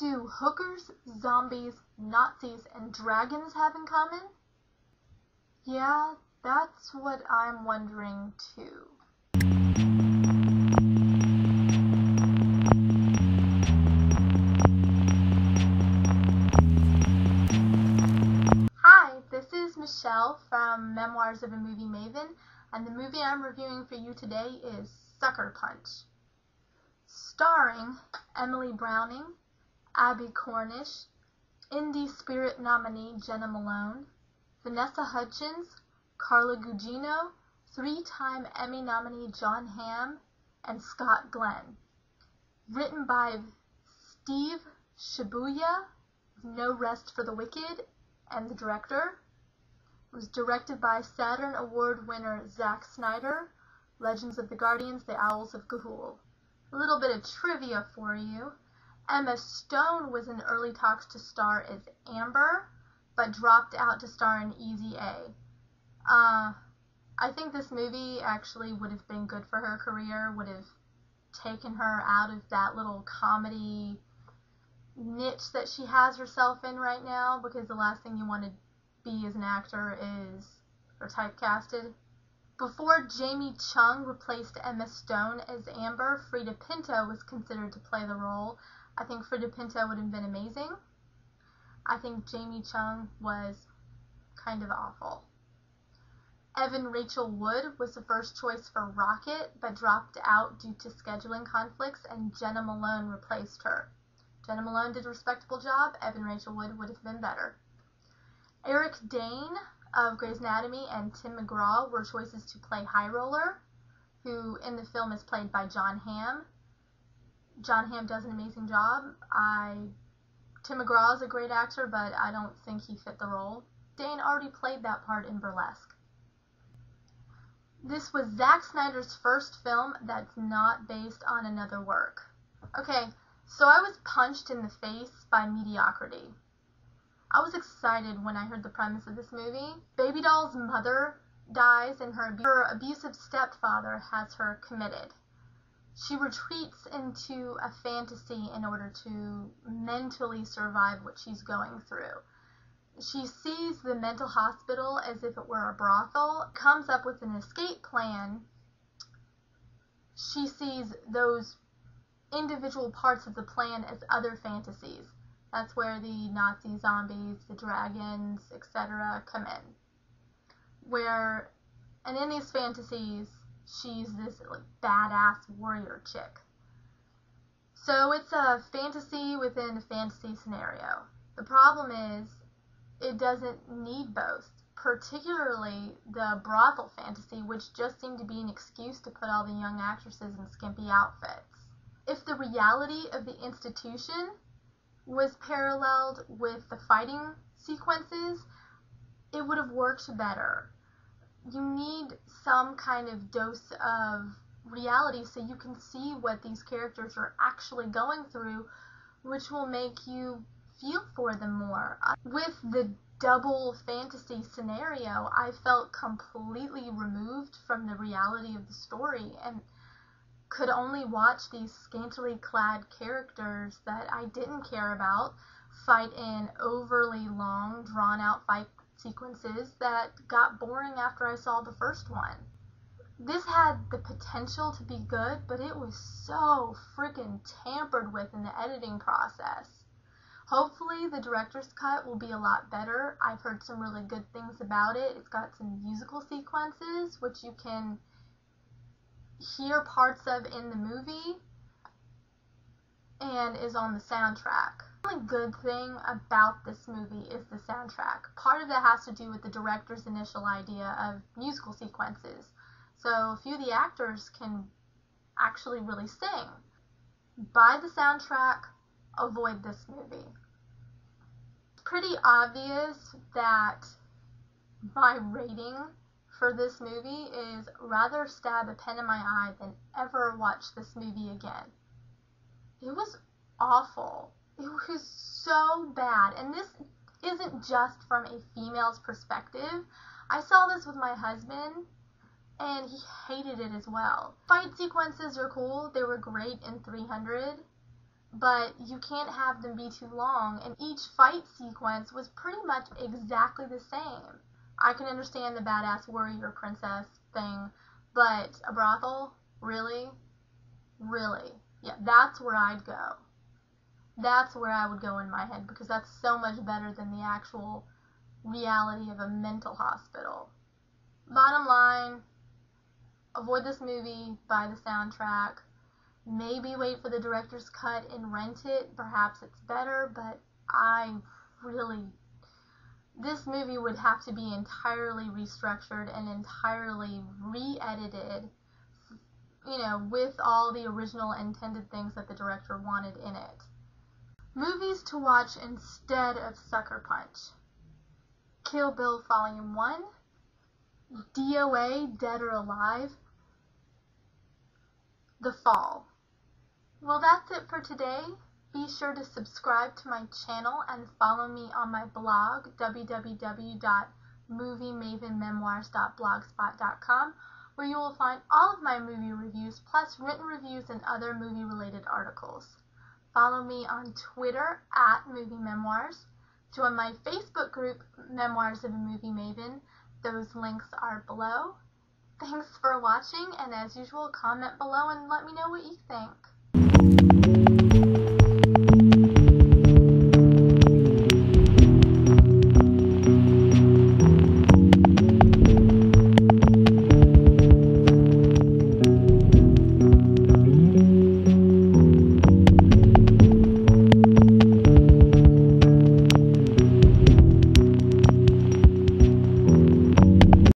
do hookers, zombies, Nazis, and dragons have in common? Yeah, that's what I'm wondering too. Hi, this is Michelle from Memoirs of a Movie Maven, and the movie I'm reviewing for you today is Sucker Punch. Starring Emily Browning, Abbie Cornish, Indie Spirit nominee Jena Malone, Vanessa Hudgens, Carla Gugino, three-time Emmy nominee Jon Hamm, and Scott Glenn. Written by Steve Shibuya, No Rest for the Wicked, and the director. It was directed by Saturn Award winner Zack Snyder, Legends of the Guardians, The Owls of Ga'Hoole. A little bit of trivia for you. Emma Stone was in early talks to star as Amber, but dropped out to star in Easy A. I think this movie actually would have been good for her career, would have taken her out of that little comedy niche that she has herself in right now, because the last thing you want to be as an actor is typecasted. Before Jamie Chung replaced Emma Stone as Amber, Freida Pinto was considered to play the role. I think Freida Pinto would have been amazing. I think Jamie Chung was kind of awful. Evan Rachel Wood was the first choice for Rocket, but dropped out due to scheduling conflicts, and Jena Malone replaced her. Jena Malone did a respectable job. Evan Rachel Wood would have been better. Eric Dane of Grey's Anatomy and Tim McGraw were choices to play High Roller, who in the film is played by Jon Hamm. Jon Hamm does an amazing job. Tim McGraw is a great actor, but I don't think he fit the role. Dane already played that part in Burlesque. This was Zack Snyder's first film that's not based on another work. Okay, so I was punched in the face by mediocrity. I was excited when I heard the premise of this movie. Baby doll's mother dies and her abusive stepfather has her committed. She retreats into a fantasy in order to mentally survive what she's going through. She sees the mental hospital as if it were a brothel, comes up with an escape plan. She sees those individual parts of the plan as other fantasies. That's where the Nazi zombies, the dragons, etc. come in. And in these fantasies, she's this badass warrior chick. So it's a fantasy within a fantasy scenario. The problem is, it doesn't need both, particularly the brothel fantasy, which just seemed to be an excuse to put all the young actresses in skimpy outfits. If the reality of the institution was paralleled with the fighting sequences, it would have worked better. You need some kind of dose of reality so you can see what these characters are actually going through, which will make you feel for them more. With the double fantasy scenario, I felt completely removed from the reality of the story and could only watch these scantily clad characters that I didn't care about fight in overly long, drawn-out fight sequences that got boring after I saw the first one. This had the potential to be good, but it was so freaking tampered with in the editing process. Hopefully the director's cut will be a lot better. I've heard some really good things about it. It's got some musical sequences, which you can hear parts of in the movie, and is on the soundtrack. The only good thing about this movie is the soundtrack. Part of that has to do with the director's initial idea of musical sequences. So a few of the actors can actually really sing. Buy the soundtrack, avoid this movie. It's pretty obvious that my rating for this movie is rather stab a pen in my eye than ever watch this movie again. It was awful. It was so bad. And this isn't just from a female's perspective. I saw this with my husband, and he hated it as well. Fight sequences are cool. They were great in 300. but you can't have them be too long, and each fight sequence was pretty much exactly the same. I can understand the badass warrior princess thing, but a brothel? Really? Really? Yeah, that's where I'd go. That's where I would go in my head, because that's so much better than the actual reality of a mental hospital. Bottom line, avoid this movie, buy the soundtrack, maybe wait for the director's cut and rent it. Perhaps it's better, but this movie would have to be entirely restructured and entirely re-edited, with all the original intended things that the director wanted in it. Movies to watch instead of Sucker Punch: Kill Bill Volume 1, DOA Dead or Alive, The Fall. Well, that's it for today. Be sure to subscribe to my channel and follow me on my blog, www.moviemavenmemoirs.blogspot.com, where you will find all of my movie reviews, plus written reviews and other movie-related articles. Follow me on Twitter @MovieMemoirs. Join my Facebook group, Memoirs of a Movie Maven. Those links are below. Thanks for watching, and as usual, comment below and let me know what you think.